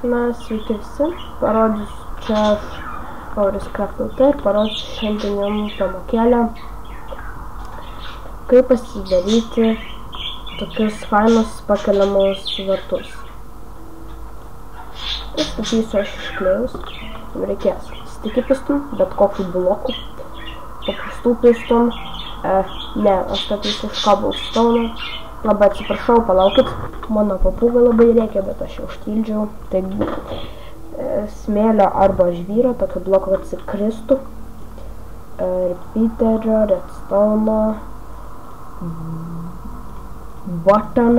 Na, sveiki visi, parodysiu čia aš Auris.lt ir parodysiu šiandien jums pamokėlę, kaip pasidaryti tokius fainus pakeliamus vartus. Ir statysiu aš iš klėjaus, reikės sticky piston, bet kokių blokų, paprastų piston, ne, aš statysiu iš cobblestone. Labai atsiprašau, palaukit, mano papūga labai reikia, bet aš jau užtildžiau. Tai smėlio arba žvyro, tokio bloko atsikristų. Repeaterio, redstone, button.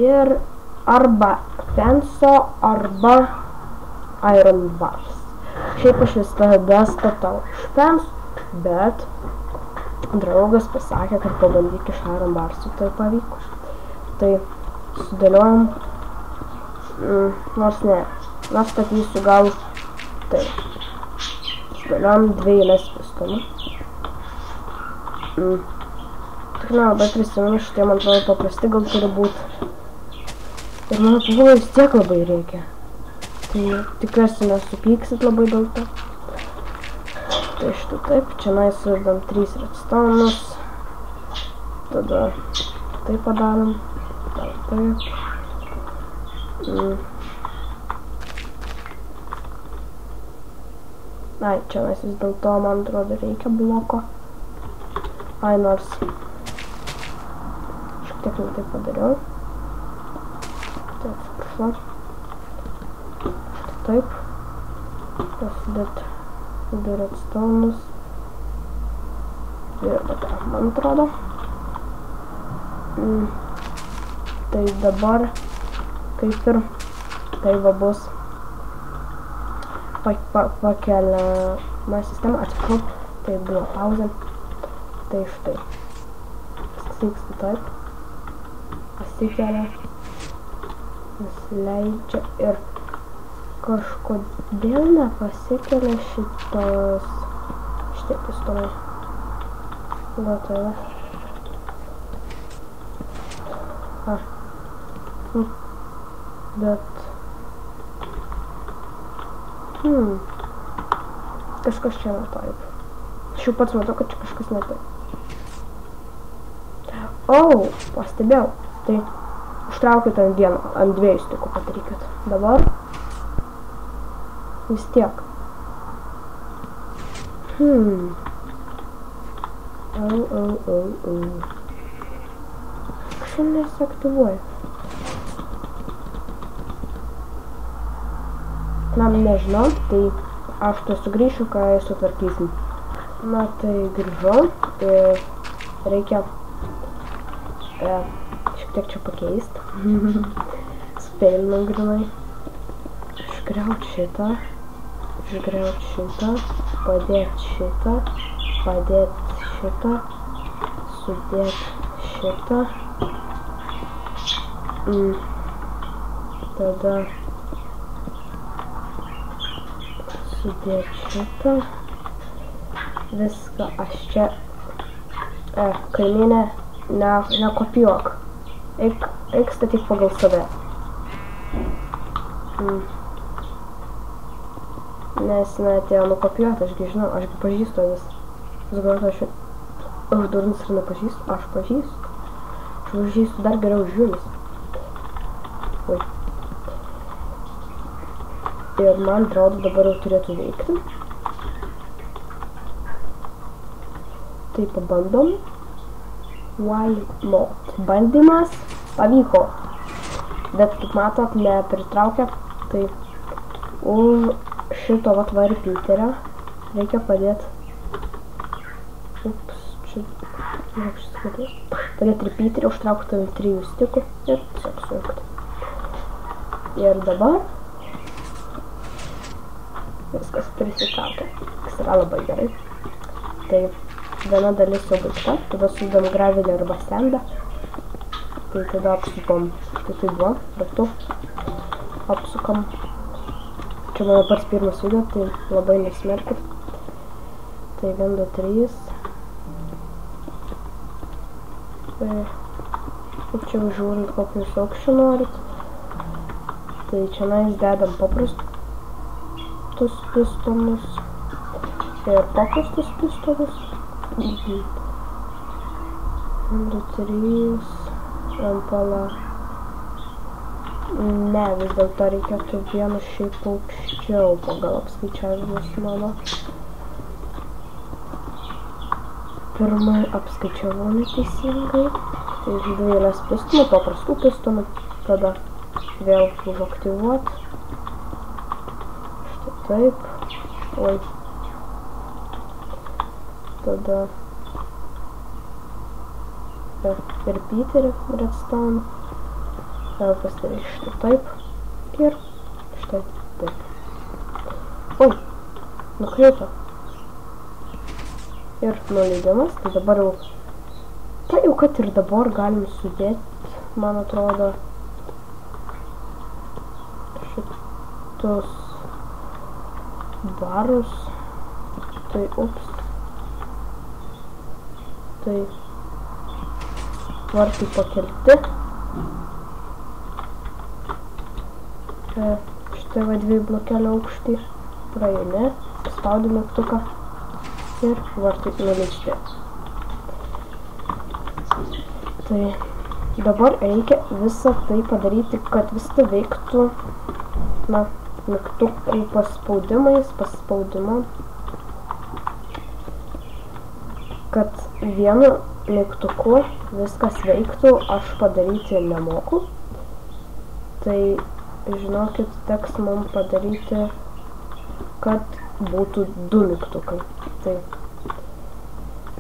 Ir arba fenso, arba iron bars. Šiaip aš visada statau iš fenso, bet draugas pasakė, kad pabandyk iš iron barsų, tai pavyko. Tai sudėliojam, nors ne, aš statysiu gal tai. Sudėliojam 2 eilės pistonų. Tik nelabai prisimenu, šitie man atrodo paprasti gal turi būti. Ir mano papūgai vis tiek labai reikia. Tai tikiuosi nesupyksit labai dėl to. Tai štai taip, čia sudedam 3 redstone'us, tada taip padarom, taip. Ai, čia vis dėlto, man atrodo, reikia bloko. Ai, nors šiek tiek ne taip padariau. Tai atsiprašau. Štai taip. Pasidėt 2 redstone'us. Ir tokia, man atrodo. Tai dabar, kaip ir, tai va bus pakeliama sistema, atsiprašau, tai buvo pauzė. Tai štai. Viskas vyksta taip. Pasikelia. Nusileidžia ir kažkodėl nepasikelia šitie pistonai. Gal tai yra. Bet kažkas čia ne taip. Aš jau pats matau, kad čia kažkas ne taip. Pastebėjau. Tai užtraukit ant 2 stikų padarykit. Dabar vis tiek. Kažkaip nesiaktyvuoja. Na, nežinau, tai aš to sugrįšiu, ką sutvarkysim. Na, tai grįžau ir reikia šiek tiek čia pakeist. Spėlinau grinai. Išgriaut šitą. Išgriaut šitą, padėt šitą, sudėt šitą, tada sudėt šitą, viską aš čia, kaimynė, nekopijuok, eik statyk pagal save. Nes atėjo nukopijuoti, ašgi žinau, ašgi pažįstu vis. Jūs galvote, aš durnas ir nepažįstu, aš pažįstu. Aš pažįstu dar geriau už jumis. Ir man atrodo dabar jau turėtų veikti. Tai pabandom. Why not? Bandymas pavyko. Bet kaip matot, nepritraukia. Tai šito va repeaterio reikia padėti. Padėti repeaterį, užtraukti ant 3 stikų ir tiesiog sujungti. Ir dabar viskas prisitraukia, kas yra labai gerai. Tai viena dalis jau baigta, tada sudedam gravelį arba sandą. Tai tada apsukam, tai buvo, ratu, apsukam. Čia mano pats pirmas video, tai labai nesmerkit. Tai 1, 2, 3. Čia žiūrint, kokius aukščių norit. Tai čia dedam paprastus pistonus ir paprastus pistonus. 2, 3, pala. Ne, vis dėlto reikėtų vienu šiaip aukščiau pagal apskaičiavimus mano. Pirmai apskaičiavau neteisingai. Tai iš 2 eilės pistonų, paprastų pistonų, tada vėl užaktyvuot. Štai taip. Oi. Tada ir Peterį redstone. Vėl pasidarys štai taip. Ir štai taip. Oi, nukrito. Ir nuleidimas, tai dabar jau, tai jau kad ir dabar galim sudėti, man atrodo, šitus barus, tai ups, tai vartai pakelti, štai va 2 blokelio aukštį, praeini, paspaudi mygtuką. Ir vartai nuleisti. Tai dabar reikia visą tai padaryti, kad visą veiktų, na, mygtukų paspaudimu. Kad vienu mygtuku viskas veiktų, aš padaryti nemoku. Tai, žinokit, teks man padaryti, kad būtų 2 mygtukai. Tai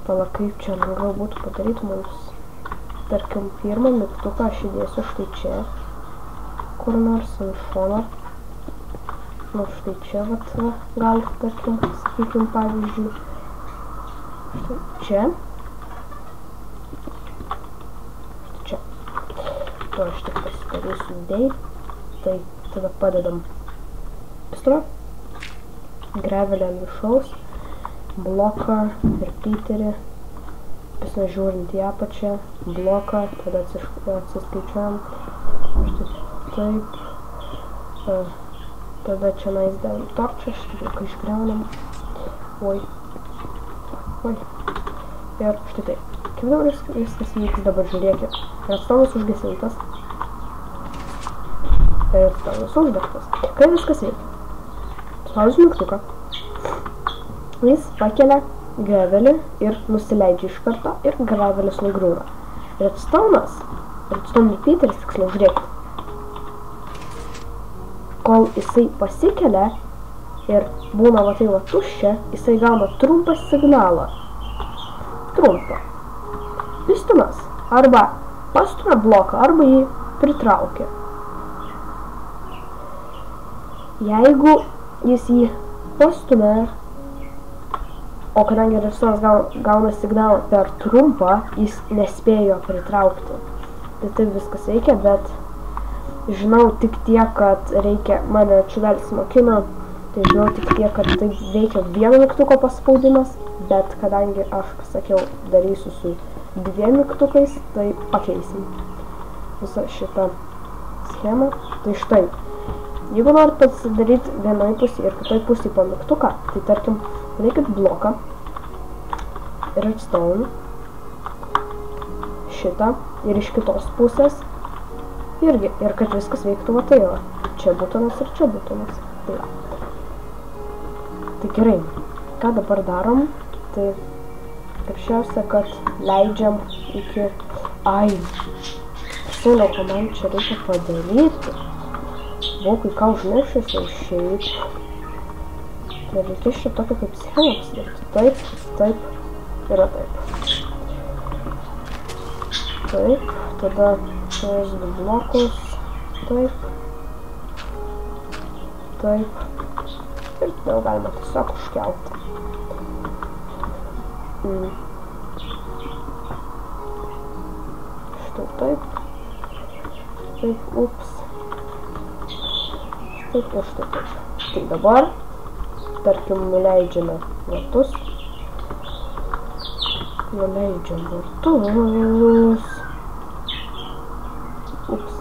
pala, kaip čia lengviau būtų padaryti mums. Tarkim, pirmą mygtuką aš įdėsiu štai čia, kur nors ant šono. Nu, štai čia, vat, gal, tarkim, sakykim, pavyzdžiui, štai čia. Štai čia. To aš tik pasidarysiu dėj. Tai tada padedam pistoną, gravelį ant viršaus, bloką ir Peterį, visą žiūrint į apačią, bloką, tada atsiskaičiuojam, štai taip, tada čia dedam torčą, štai bloką išgriaunam, oi, ir štai taip. Kaip dabar viskas vyks, dabar žiūrėkit, redstone'as užgesintas, redstone'as uždegtas. Kaip viskas veikia? Spaudžiu mygtuką. Jis pakelia gravelį ir nusileidžia iš karto ir gravelis nugriūna. Redstone ir Peteris, tiksliau, žiūrėkit. Kol jisai pasikelia ir būna va tai va tuščia, jisai gauna trumpą signalą. Trumpą. Pistonas arba pastumia bloką, arba jį pritraukia. Jeigu jis jį pastumia, o kadangi redstone'as gauna signalą per trumpą, jis nespėjo pritraukti. Tai taip viskas veikia, bet žinau tik tiek, kad reikia, mane čiuvelis mokino, tai žinau tik tiek, kad taip veikia vieno mygtuko paspaudimas, bet kadangi aš pasakiau, darysiu su 2 mygtukais, tai pakeisim visą šitą schemą. Tai štai. Jeigu norit pasidaryti vienoj pusėje ir kitoj pusėje po mygtuką, tai tarkim, padarykit bloką, redstone, šitą ir iš kitos pusės irgi, ir kad viskas veiktų va tai va. Čia butonas ir čia butonas. Tai va. Tai gerai, ką dabar darom, tai piršiausia, kad leidžiam iki... Ai, žinau, ko man čia reikia padaryti. Buvau kai ką užmiršęs jau šiaip. Tai reikia šitą tokią kaip schemą pasidaryti. Taip, taip, yra taip. Taip, tada šios 2 blokus. Taip. Taip. Ir tada galima tiesiog užkelti. Štai taip. Taip, ups. Taip ir štai taip. Tai dabar, tarkim, nuleidžiame vartus. Nuleidžiam vartus. Ups.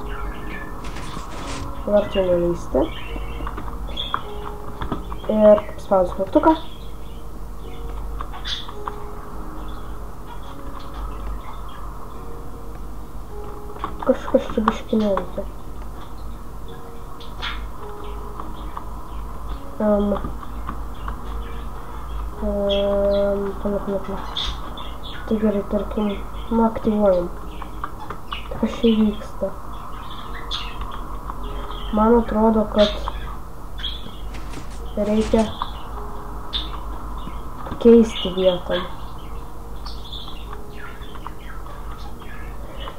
Vartai nuleisti. Ir spaudžiu mygtuką. Kažkas čia biškį neveikia. Palauk. Tai gerai, tarkim, aktyvuojam. Tai kas čia vyksta? Man atrodo, kad reikia keisti vietą.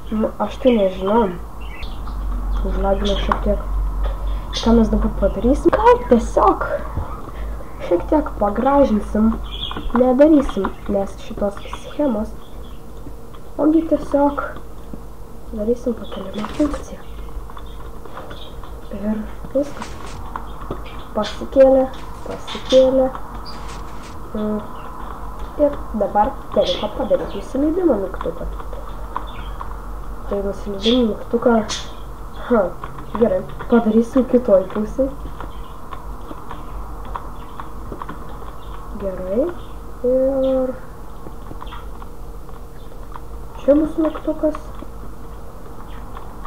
Nu, aš tai nežinau. Užlagino šiek tiek. Ką mes dabar padarysim? Gal tiesiog šiek tiek pagražinsim. Nedarysim, nes šitos schemos. Ogi tiesiog darysim pakeliamą funkciją. Ir viskas. Pasikėlė. Ir dabar teliko padaryti nusileidimo mygtuką. Tai nusileidimo mygtuką. Gerai. Padarysim kitoj pusėj. Gerai. Ir čia bus mygtukas.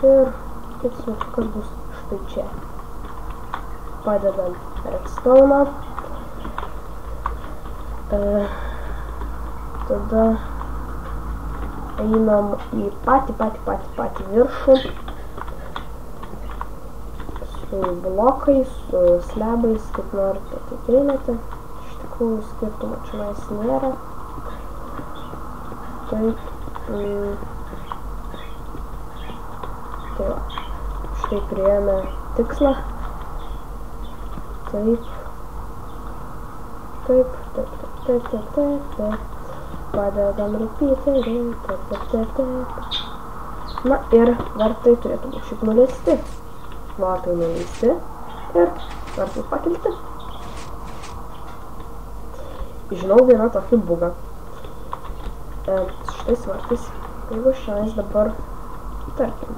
Ir kitas mygtukas bus štai čia. Padedam redstone'ą. Tada einam į patį viršų. Su blokais, su slebais, kaip norite, taip einate. Iš tikrųjų skirtumo čionais nėra. Taip. Tai va. Štai priėjome tikslą. Taip. Padedam repeaterį. Na ir vartai turėtų būti šiaip nuleisti. Vartai nuleisti ir vartai pakelti. Žinau vieną tokį bugą. Šitais vartais, jeigu šiandien dabar, tarkim.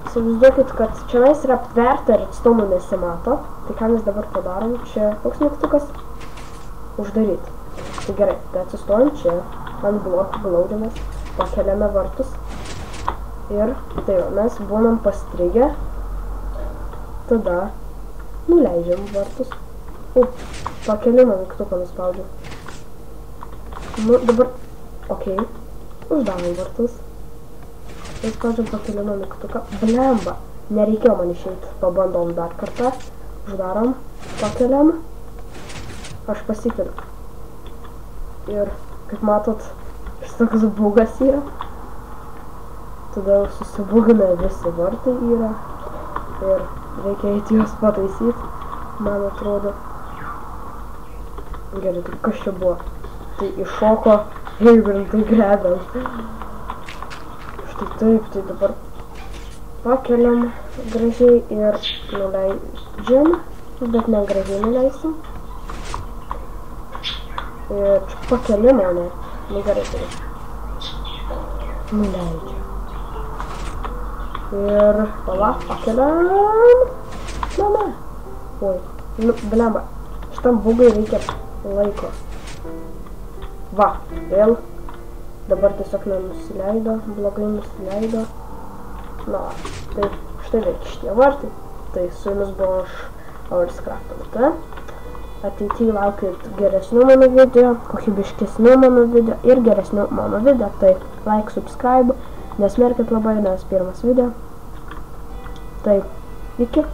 Įsivaizduokit, kad čianais yra aptverta ir redstone'ų nesimato. Tai ką mes dabar padarom? Čia koks mygtukas? Uždaryti. Tai gerai, tai atsistojam čia, ant blokų glaudžiamės, pakeliame vartus. Ir tai jau, mes būnam pastrigę. Tada nuleidžiam vartus. Pakelimo mygtuką nuspaudžiu. Nu, dabar, okei. Uždarom vartus. Ir spaudžiam pakelimo mygtuką. Blemba! Nereikėjo man išeiti. Pabandom dar kartą. Uždarom. Pakeliam. Aš pasikeliu. Ir, kaip matot, šis toks bugas yra. Tada susibugina visi vartai yra. Ir reikia eiti juos pataisyti. Man atrodo. Gerai, tai kas čia buvo? Tai iššoko, jeigu rimtai grebiant. Štai taip, tai dabar pakeliam gražiai ir nuleidžiam, bet ne gražiai nuleisim. Ir čia pakelimo, ne? Nu gerai, tai nuleidžiam. Ir pala, pakeliam. Mama. Oi, nu, blemba. Šitam bugai reikia laiko. Va, vėl. Dabar tiesiog nenusileido, blogai nusileido. Na, tai štai veikia šitie vartai. Tai su jumis buvo aš AurisCraft.lt. Ateityje laukit geresnių mano video, kokybiškesnių mano video ir geresnių mano video. Tai like, subscribe, nesmerkit labai, nes pirmas video. Tai iki.